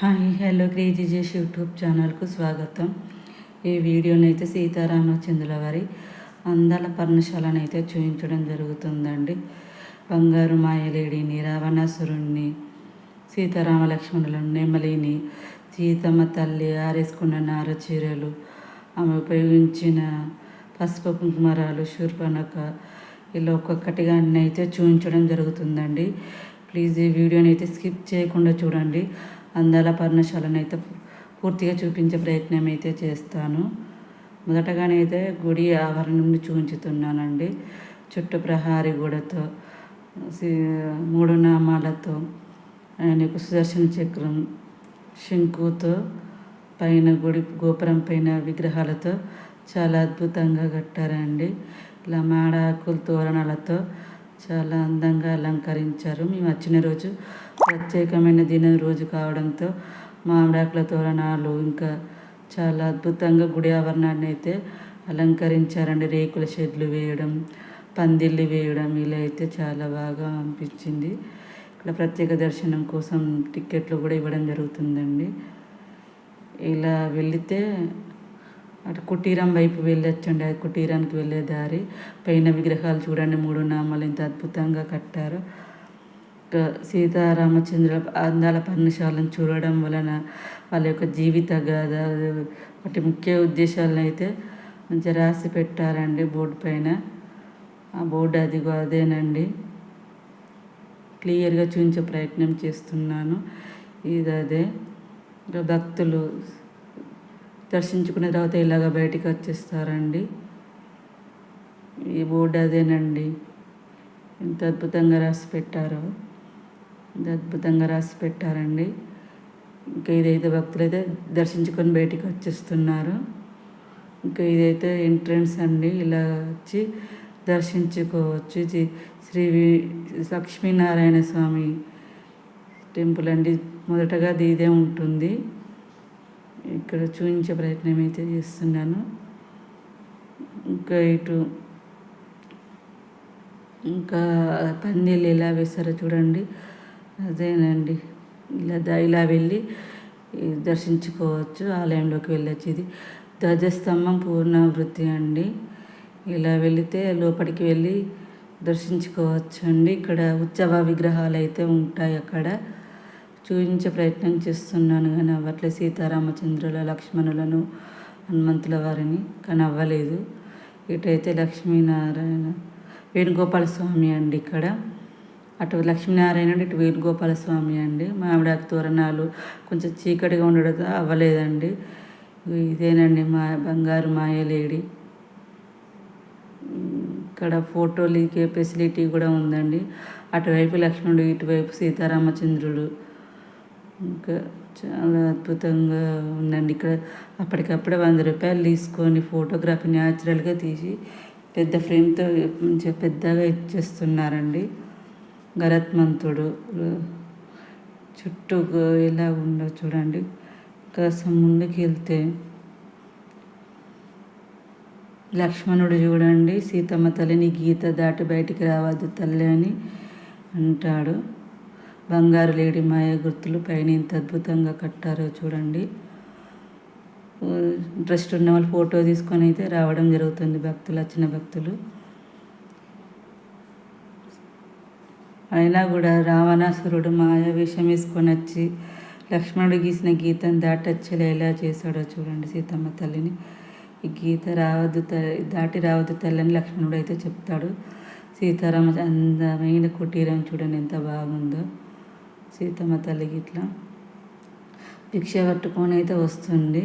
Hi hello క్రేజీజేష్ YouTube ఛానల్కు స్వాగతం. ఈ వీడియోనైతే సీతారామచంద్రుల వారి అందాల పర్ణశాలను చూపించడం జరుగుతుందండి. బంగారు మాయలేడిని, రావణాసురుణ్ణి, సీతారామ లక్ష్మణులను, నెమలిని, సీతమ్మ తల్లి ఆరేసుకున్న నార చీరలు, ఆమె ఉపయోగించిన పసుపు కుంకుమరాలు, శూర్పణఖ, ఇలా ఒక్కొక్కటిగా అన్నీ అయితే చూపించడం జరుగుతుందండి. ప్లీజ్ ఈ వీడియోని అయితే స్కిప్ చేయకుండా చూడండి. అందాల పర్ణశాలను అయితే పూర్తిగా చూపించే ప్రయత్నం అయితే చేస్తాను. మొదటగానైతే గుడి ఆవరణం చూపించుతున్నానండి. చుట్టూ ప్రహారీ గోడతో, 3 నామాలతో, ఆయనకు సుదర్శన చక్రం, శంకుతో, పైన గుడి గోపురం పైన విగ్రహాలతో చాలా అద్భుతంగా కట్టారండి. ఇలా మాడాకుల తోరణాలతో చాలా అందంగా అలంకరించారు. మేము వచ్చిన రోజు ప్రత్యేకమైన దినం రోజు కావడంతో మామిడాకుల తోరణాలు ఇంకా చాలా అద్భుతంగా గుడి ఆవరణాన్ని అయితే అలంకరించారండి. రేకుల షెడ్లు వేయడం, పందిళ్ళు వేయడం, ఇలా అయితే చాలా బాగా అనిపించింది. ఇక్కడ ప్రత్యేక దర్శనం కోసం టిక్కెట్లు కూడా ఇవ్వడం జరుగుతుందండి. ఇలా వెళితే అటు కుటీరం వైపు వెళ్ళొచ్చండి. ఆ కుటీరానికి వెళ్ళే దారి పైన విగ్రహాలు చూడండి, 3 నామాలు ఎంత అద్భుతంగా కట్టారు. సీతారామచంద్రుల అందాల పర్ణశాలను చూడడం వలన వాళ్ళ యొక్క జీవిత గాథ, వాటి ముఖ్య ఉద్దేశాలను అయితే మంచిగా రాసి పెట్టారండి బోర్డు పైన. ఆ బోర్డు అదేనండి, క్లియర్గా చూపించే ప్రయత్నం చేస్తున్నాను. ఇది అదే. భక్తులు దర్శించుకున్న తర్వాత ఇలాగ బయటికి వచ్చేస్తారండి. ఈ బోర్డు అదేనండి, ఎంత అద్భుతంగా రాసి పెట్టారో, ఎంత అద్భుతంగా రాసి పెట్టారండి. ఇంకా ఇదైతే భక్తులైతే దర్శించుకొని బయటికి వచ్చేస్తున్నారు. ఇంకా ఇదైతే ఎంట్రన్స్ అండి, ఇలా వచ్చి దర్శించుకోవచ్చు. ఇది శ్రీ లక్ష్మీనారాయణ స్వామి టెంపుల్ అండి. మొదటగా ఇదే ఉంటుంది. ఇక్కడ చూపించే ప్రయత్నం అయితే చేస్తున్నాను. ఇంకా ఇటు ఇంకా పందిళ్ళు ఎలా వేస్తారో చూడండి, అదేనండి. ఇలా వెళ్ళి దర్శించుకోవచ్చు, ఆలయంలోకి వెళ్ళచ్చు. ఇది ధ్వజస్తంభం పూర్ణావృతి అండి. ఇలా వెళితే లోపలికి వెళ్ళి దర్శించుకోవచ్చు అండి. ఇక్కడ ఉత్సవ విగ్రహాలు అయితే ఉంటాయి, అక్కడ చూపించే ప్రయత్నం చేస్తున్నాను కానీ అవ్వట్లేదు. సీతారామచంద్రుల, లక్ష్మణులను, హనుమంతుల వారిని కానీ అవ్వలేదు. ఇటైతే లక్ష్మీనారాయణ వేణుగోపాల స్వామి అండి. ఇక్కడ అటు లక్ష్మీనారాయణ, ఇటు వేణుగోపాల స్వామి అండి. మామిడాకు తోరణాలు కొంచెం చీకటిగా ఉండడం అవ్వలేదండి. ఇదేనండి బంగారు మాయలేడి. ఇక్కడ ఫోటో లీకే ఫెసిలిటీ కూడా ఉందండి. అటువైపు లక్ష్మణుడు, ఇటువైపు సీతారామచంద్రుడు. ఇంకా చాలా అద్భుతంగా ఉందండి. ఇక్కడ అప్పటికప్పుడే 100 రూపాయలు తీసుకొని ఫోటోగ్రఫీ న్యాచురల్గా తీసి పెద్ద ఫ్రేమ్తో మంచిగా పెద్దగా ఇచ్చేస్తున్నారండి. గరత్మంతుడు చుట్టూ ఎలా ఉందో చూడండి. కాస్త ముందుకు వెళ్తే లక్ష్మణుడు చూడండి, సీతమ్మ తల్లిని గీత దాటి బయటికి రావద్దు తల్లి అని అంటాడు. బంగారు లేడి మాయ గుర్తులు పైన ఇంత అద్భుతంగా కట్టారో చూడండి. ఇంట్రెస్ట్ ఉన్న వాళ్ళు ఫోటో తీసుకొని అయితే రావడం జరుగుతుంది, భక్తులు, వచ్చిన భక్తులు. అయినా కూడా రావణాసురుడు మాయ వేషం వేసుకొని వచ్చి లక్ష్మణుడు గీసిన గీతను దాటొచ్చేలా ఎలా చేశాడో చూడండి సీతమ్మ తల్లిని. ఈ గీత దాటి రావద్దు తల్లని లక్ష్మణుడు అయితే చెప్తాడు. సీతారామ అందమైన కుటీరం చూడండి ఎంత బాగుందో. సీతమ్మ తల్లికి ఇట్లా భిక్ష పట్టుకొని అయితే వస్తుంది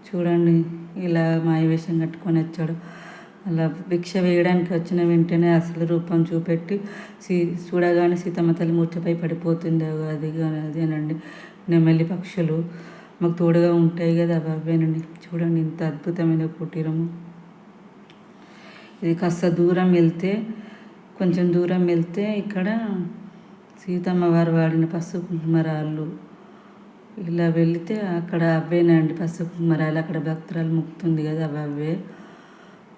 చూడండి. ఇలా మాయవేషం కట్టుకొని వచ్చాడు. అలా భిక్ష వేయడానికి వచ్చిన వెంటనే అసలు రూపం చూపెట్టి చూడగానే సీతమ్మ తల్లి మూర్ఛపై పడిపోతుంది. అదేనండి, నెమలి పక్షులు మాకు తోడుగా ఉంటాయి కదా, అవేనండి. చూడండి ఇంత అద్భుతమైన కుటీరము. ఇది కాస్త కొంచెం దూరం వెళ్తే ఇక్కడ సీతమ్మ వారు వాడిన పసుపు కుంకుమరాళ్ళు. ఇలా వెళితే అక్కడ అవేనండి పసుపు కుంకుమరాలు. అక్కడ భక్తురాలు ముక్తుంది కదా, అవే.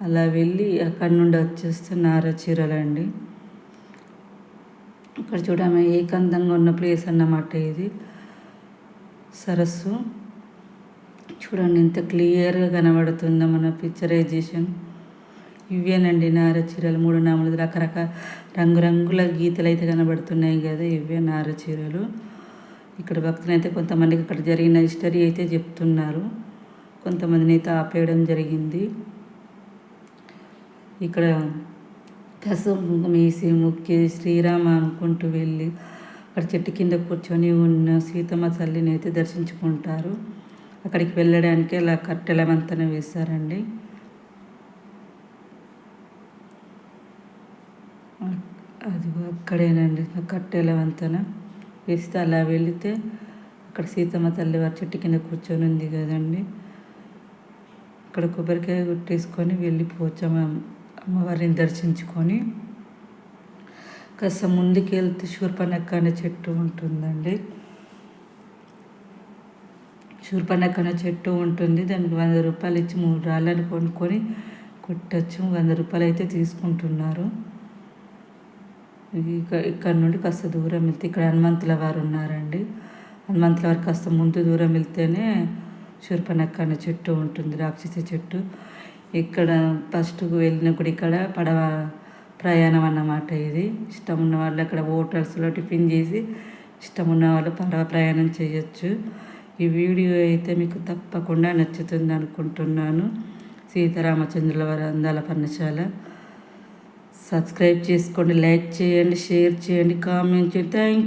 అలా వెళ్ళి అక్కడి నుండి వచ్చేస్తే నార చీరలు అండి. ఇక్కడ చూడమే ఏకాంతంగా ఉన్న ప్లేస్ అన్నమాట ఇది సరస్సు. చూడండి ఎంత క్లియర్గా కనబడుతుందో మన పిక్చరైజేషన్. ఇవేనండి నార చీరలు 3 4 రకరకాల రంగురంగుల గీతలు అయితే కనబడుతున్నాయి కదా, ఇవే నార చీరలు. ఇక్కడ భక్తులు అయితే కొంతమందికి అక్కడ జరిగిన హిస్టరీ అయితే చెప్తున్నారు, కొంతమందిని అయితే ఆపేయడం జరిగింది. ఇక్కడ పసుపు కుంకుమ వేసి ముక్కి శ్రీరామ అనుకుంటూ వెళ్ళి అక్కడ చెట్టు కింద కూర్చొని ఉన్న సీతమ్మ తల్లిని అయితే దర్శించుకుంటారు. అక్కడికి వెళ్ళడానికి అలా కట్టెల వంతెన వేశారండి. అది అక్కడేనండి కట్టెల వంతెన వేస్తే అలా వెళితే అక్కడ సీతమ్మ తల్లి వారి చెట్టు కింద కూర్చొని ఉంది కదండి. అక్కడ కొబ్బరికాయ కొట్టేసుకొని వెళ్ళిపోవచ్చు అమ్మవారిని దర్శించుకొని. కాస్త ముందుకు వెళ్తే శూర్పణఖ అనే చెట్టు ఉంటుందండి. శూర్పణఖ అనే చెట్టు ఉంటుంది. దానికి 100 రూపాయలు ఇచ్చి 3 రాళ్ళని కొనుక్కొని కొట్టచ్చు. 100 రూపాయలు అయితే తీసుకుంటున్నారు. ఇక్కడ నుండి కాస్త దూరం వెళ్తే ఇక్కడ హనుమంతుల వారు ఉన్నారండి. హనుమంతుల వారు కాస్త ముందు దూరం వెళ్తేనే శూర్పణఖ అనే చెట్టు ఉంటుంది, రాక్షసి చెట్టు. ఇక్కడ ఫస్ట్కు వెళ్ళినప్పుడు ఇక్కడ పడవ ప్రయాణం అన్నమాట. ఇది ఇష్టం ఉన్న వాళ్ళు అక్కడ హోటల్స్లో టిఫిన్ చేసి ఇష్టం ఉన్న వాళ్ళు పడవ ప్రయాణం చేయొచ్చు. ఈ వీడియో అయితే మీకు తప్పకుండా నచ్చుతుంది అనుకుంటున్నాను. సీతారామచంద్రుల వారి అందాల పర్ణశాల. సబ్స్క్రైబ్ చేసుకోండి, లైక్ చేయండి, షేర్ చేయండి, కామెంట్ చేయండి. Thank you.